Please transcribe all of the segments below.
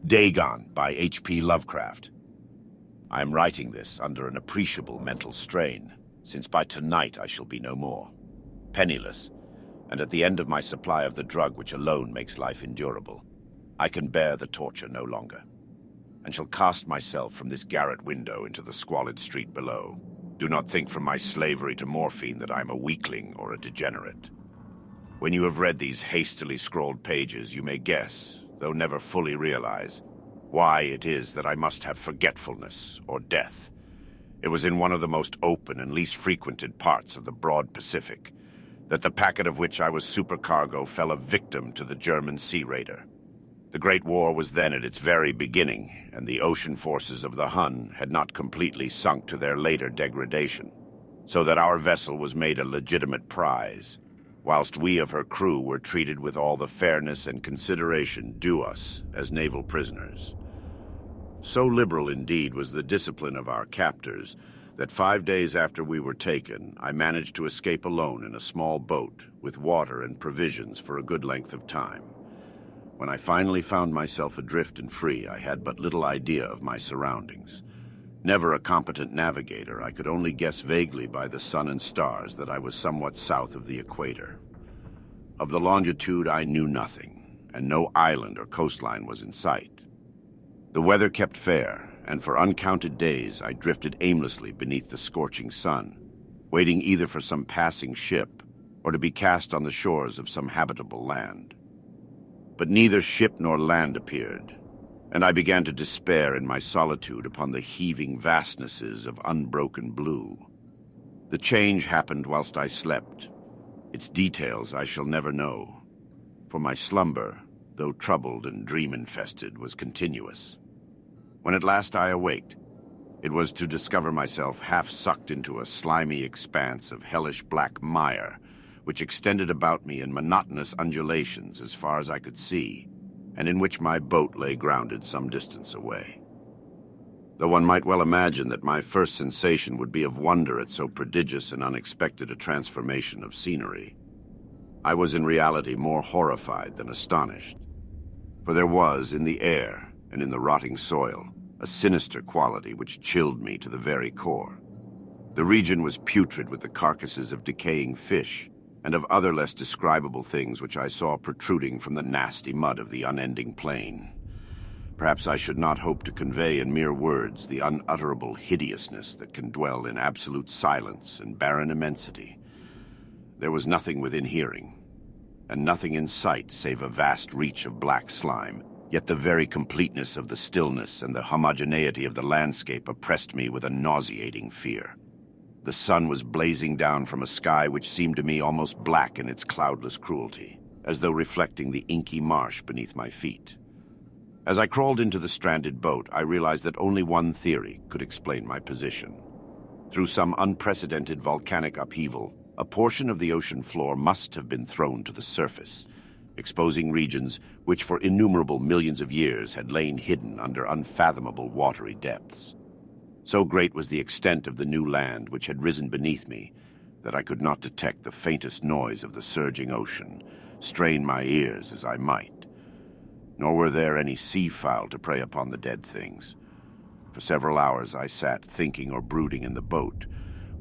Dagon by H.P. Lovecraft. I am writing this under an appreciable mental strain, since by tonight I shall be no more. Penniless, and at the end of my supply of the drug which alone makes life endurable, I can bear the torture no longer, and shall cast myself from this garret window into the squalid street below. Do not think from my slavery to morphine that I am a weakling or a degenerate. When you have read these hastily scrawled pages, you may guess, though never fully realize, why it is that I must have forgetfulness or death. It was in one of the most open and least frequented parts of the broad Pacific that the packet of which I was supercargo fell a victim to the German sea raider. The Great War was then at its very beginning, and the ocean forces of the Hun had not completely sunk to their later degradation, so that our vessel was made a legitimate prize, whilst we of her crew were treated with all the fairness and consideration due us as naval prisoners. So liberal indeed was the discipline of our captors that 5 days after we were taken, I managed to escape alone in a small boat with water and provisions for a good length of time. When I finally found myself adrift and free, I had but little idea of my surroundings. Never a competent navigator, I could only guess vaguely by the sun and stars that I was somewhat south of the equator. Of the longitude I knew nothing, and no island or coastline was in sight. The weather kept fair, and for uncounted days I drifted aimlessly beneath the scorching sun, waiting either for some passing ship or to be cast on the shores of some habitable land. But neither ship nor land appeared, and I began to despair in my solitude upon the heaving vastnesses of unbroken blue. The change happened whilst I slept. Its details I shall never know, for my slumber, though troubled and dream-infested, was continuous. When at last I awaked, it was to discover myself half sucked into a slimy expanse of hellish black mire, which extended about me in monotonous undulations as far as I could see, and in which my boat lay grounded some distance away. Though one might well imagine that my first sensation would be of wonder at so prodigious and unexpected a transformation of scenery, I was in reality more horrified than astonished. For there was, in the air and in the rotting soil, a sinister quality which chilled me to the very core. The region was putrid with the carcasses of decaying fish, and of other less describable things which I saw protruding from the nasty mud of the unending plain. Perhaps I should not hope to convey in mere words the unutterable hideousness that can dwell in absolute silence and barren immensity. There was nothing within hearing, and nothing in sight save a vast reach of black slime, yet the very completeness of the stillness and the homogeneity of the landscape oppressed me with a nauseating fear. The sun was blazing down from a sky which seemed to me almost black in its cloudless cruelty, as though reflecting the inky marsh beneath my feet. As I crawled into the stranded boat, I realized that only one theory could explain my position. Through some unprecedented volcanic upheaval, a portion of the ocean floor must have been thrown to the surface, exposing regions which for innumerable millions of years had lain hidden under unfathomable watery depths. So great was the extent of the new land which had risen beneath me that I could not detect the faintest noise of the surging ocean, strain my ears as I might. Nor were there any sea-fowl to prey upon the dead things. For several hours I sat thinking or brooding in the boat,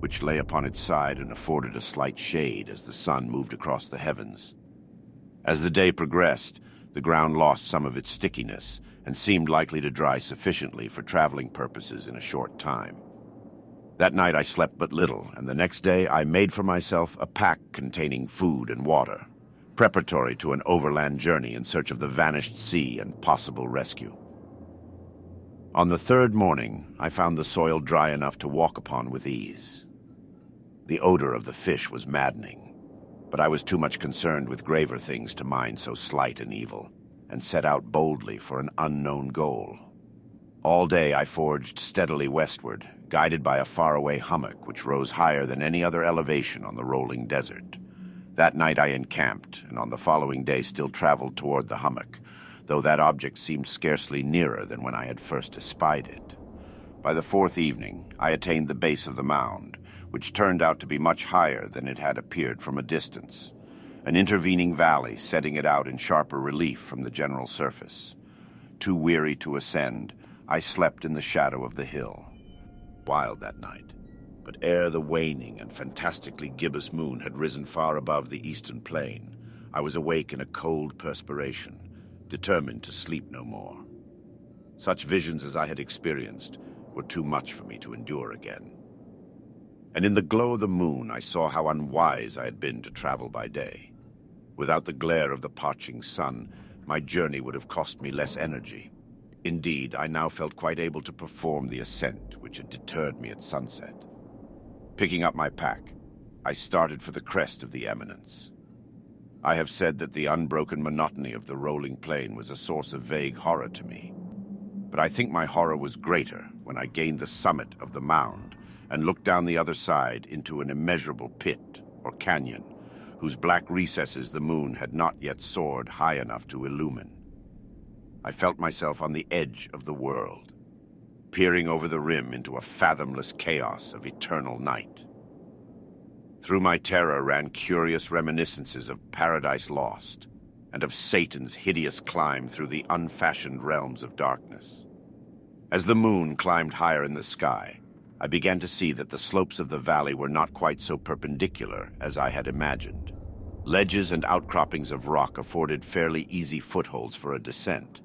which lay upon its side and afforded a slight shade as the sun moved across the heavens. As the day progressed, the ground lost some of its stickiness and seemed likely to dry sufficiently for traveling purposes in a short time. That night I slept but little, and the next day I made for myself a pack containing food and water, preparatory to an overland journey in search of the vanished sea and possible rescue. On the third morning, I found the soil dry enough to walk upon with ease. The odor of the fish was maddening, but I was too much concerned with graver things to mind so slight an evil, and set out boldly for an unknown goal. All day I forged steadily westward, guided by a faraway hummock which rose higher than any other elevation on the rolling desert. That night I encamped, and on the following day still traveled toward the hummock, though that object seemed scarcely nearer than when I had first espied it. By the fourth evening, I attained the base of the mound, which turned out to be much higher than it had appeared from a distance, an intervening valley setting it out in sharper relief from the general surface. too weary to ascend, I slept in the shadow of the hill. Wild that night, but ere the waning and fantastically gibbous moon had risen far above the eastern plain, I was awake in a cold perspiration, determined to sleep no more. Such visions as I had experienced were too much for me to endure again. And in the glow of the moon, I saw how unwise I had been to travel by day. Without the glare of the parching sun, my journey would have cost me less energy. Indeed, I now felt quite able to perform the ascent which had deterred me at sunset. Picking up my pack, I started for the crest of the eminence. I have said that the unbroken monotony of the rolling plain was a source of vague horror to me. But I think my horror was greater when I gained the summit of the mound and looked down the other side into an immeasurable pit or canyon, whose black recesses the moon had not yet soared high enough to illumine. I felt myself on the edge of the world, peering over the rim into a fathomless chaos of eternal night. Through my terror ran curious reminiscences of Paradise Lost and of Satan's hideous climb through the unfashioned realms of darkness. As the moon climbed higher in the sky, I began to see that the slopes of the valley were not quite so perpendicular as I had imagined. Ledges and outcroppings of rock afforded fairly easy footholds for a descent,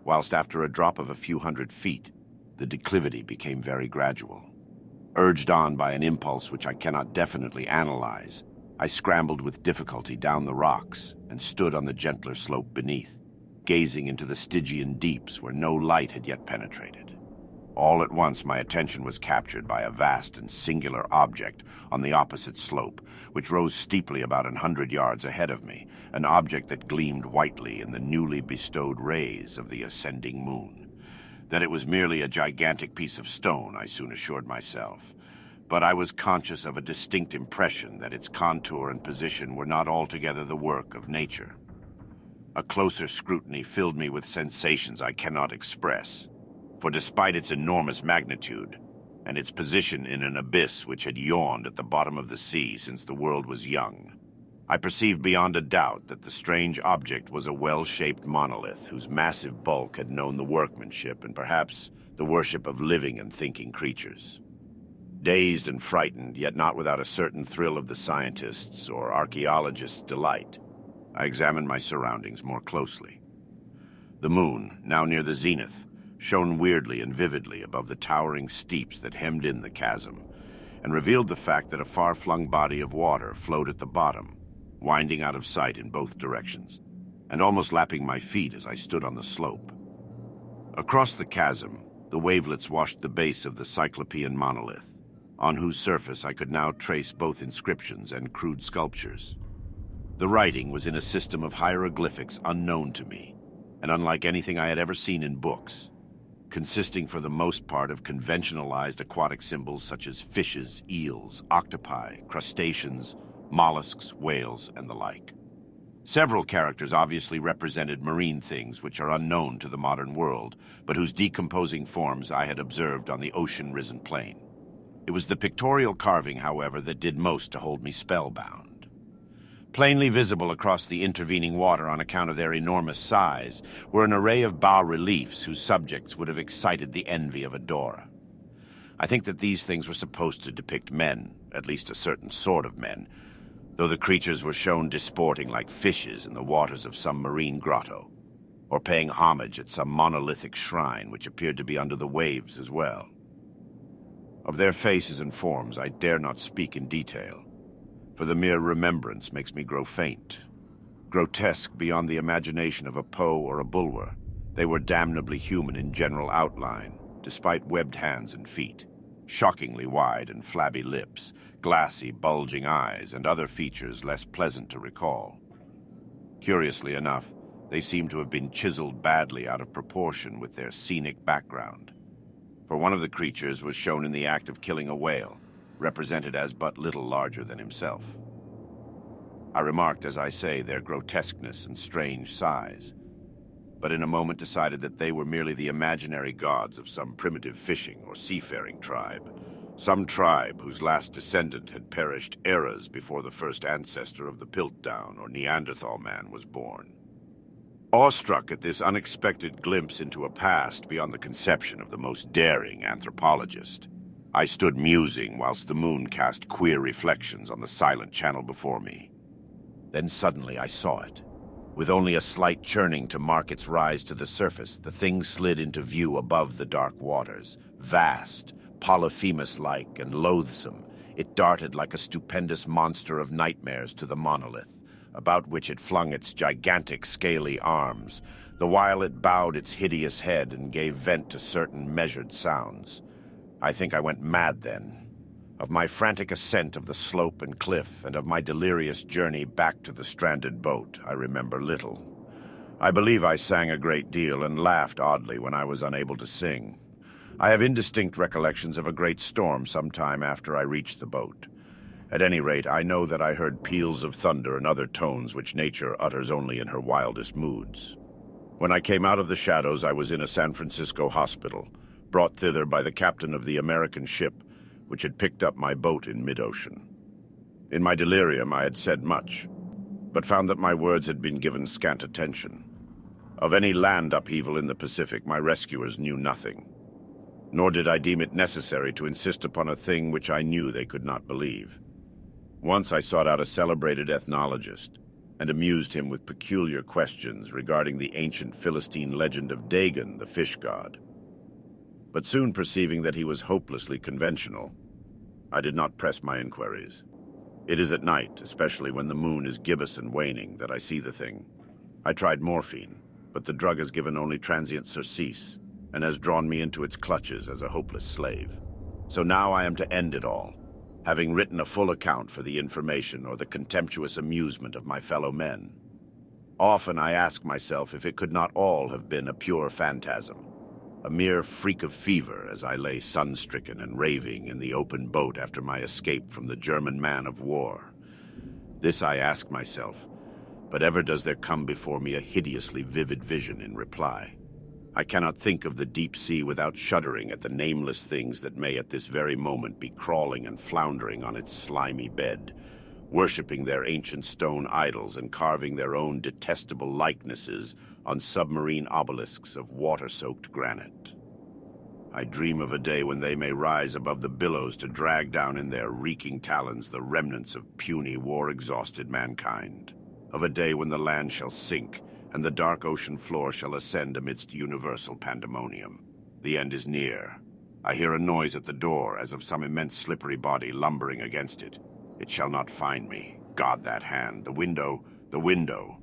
whilst after a drop of a few hundred feet, the declivity became very gradual. Urged on by an impulse which I cannot definitely analyze, I scrambled with difficulty down the rocks and stood on the gentler slope beneath, gazing into the Stygian deeps where no light had yet penetrated. All at once my attention was captured by a vast and singular object on the opposite slope, which rose steeply about 100 yards ahead of me, an object that gleamed whitely in the newly bestowed rays of the ascending moon. That it was merely a gigantic piece of stone, I soon assured myself, but I was conscious of a distinct impression that its contour and position were not altogether the work of nature. A closer scrutiny filled me with sensations I cannot express. For despite its enormous magnitude, and its position in an abyss which had yawned at the bottom of the sea since the world was young, I perceived beyond a doubt that the strange object was a well-shaped monolith whose massive bulk had known the workmanship and perhaps the worship of living and thinking creatures. Dazed and frightened, yet not without a certain thrill of the scientist's or archaeologist's delight, I examined my surroundings more closely. The moon, now near the zenith, shone weirdly and vividly above the towering steeps that hemmed in the chasm, and revealed the fact that a far-flung body of water flowed at the bottom, winding out of sight in both directions, and almost lapping my feet as I stood on the slope. Across the chasm, the wavelets washed the base of the Cyclopean monolith, on whose surface I could now trace both inscriptions and crude sculptures. The writing was in a system of hieroglyphics unknown to me, and unlike anything I had ever seen in books, consisting for the most part of conventionalized aquatic symbols such as fishes, eels, octopi, crustaceans, mollusks, whales, and the like. Several characters obviously represented marine things which are unknown to the modern world, but whose decomposing forms I had observed on the ocean-risen plain. It was the pictorial carving, however, that did most to hold me spellbound. Plainly visible across the intervening water on account of their enormous size were an array of bas-reliefs whose subjects would have excited the envy of a Dora. I think that these things were supposed to depict men, at least a certain sort of men, though the creatures were shown disporting like fishes in the waters of some marine grotto, or paying homage at some monolithic shrine which appeared to be under the waves as well. Of their faces and forms I dare not speak in detail, for the mere remembrance makes me grow faint. Grotesque beyond the imagination of a Poe or a Bulwer, they were damnably human in general outline, despite webbed hands and feet, shockingly wide and flabby lips, glassy, bulging eyes, and other features less pleasant to recall. Curiously enough, they seemed to have been chiseled badly out of proportion with their scenic background. For one of the creatures was shown in the act of killing a whale, represented as but little larger than himself. I remarked, as I say, their grotesqueness and strange size, but in a moment decided that they were merely the imaginary gods of some primitive fishing or seafaring tribe, some tribe whose last descendant had perished eras before the first ancestor of the Piltdown or Neanderthal man was born. Awestruck at this unexpected glimpse into a past beyond the conception of the most daring anthropologist, I stood musing whilst the moon cast queer reflections on the silent channel before me. Then suddenly I saw it. With only a slight churning to mark its rise to the surface, the thing slid into view above the dark waters. Vast, Polyphemus-like and loathsome, it darted like a stupendous monster of nightmares to the monolith, about which it flung its gigantic scaly arms, the while it bowed its hideous head and gave vent to certain measured sounds. I think I went mad then. Of my frantic ascent of the slope and cliff, and of my delirious journey back to the stranded boat, I remember little. I believe I sang a great deal and laughed oddly when I was unable to sing. I have indistinct recollections of a great storm some time after I reached the boat. At any rate, I know that I heard peals of thunder and other tones which nature utters only in her wildest moods. When I came out of the shadows, I was in a San Francisco hospital, brought thither by the captain of the American ship, which had picked up my boat in mid-ocean. In my delirium I had said much, but found that my words had been given scant attention. Of any land upheaval in the Pacific my rescuers knew nothing, nor did I deem it necessary to insist upon a thing which I knew they could not believe. Once I sought out a celebrated ethnologist, and amused him with peculiar questions regarding the ancient Philistine legend of Dagon, the fish god. But soon perceiving that he was hopelessly conventional, I did not press my inquiries. It is at night, especially when the moon is gibbous and waning, that I see the thing. I tried morphine, but the drug has given only transient surcease, and has drawn me into its clutches as a hopeless slave. So now I am to end it all, having written a full account for the information or the contemptuous amusement of my fellow men. Often I ask myself if it could not all have been a pure phantasm, a mere freak of fever as I lay sun-stricken and raving in the open boat after my escape from the German man of war. This I ask myself, but ever does there come before me a hideously vivid vision in reply. I cannot think of the deep sea without shuddering at the nameless things that may at this very moment be crawling and floundering on its slimy bed, worshipping their ancient stone idols and carving their own detestable likenesses on submarine obelisks of water-soaked granite. I dream of a day when they may rise above the billows to drag down in their reeking talons the remnants of puny, war-exhausted mankind. Of a day when the land shall sink and the dark ocean floor shall ascend amidst universal pandemonium. The end is near. I hear a noise at the door as of some immense slippery body lumbering against it. It shall not find me. God, that hand. The window.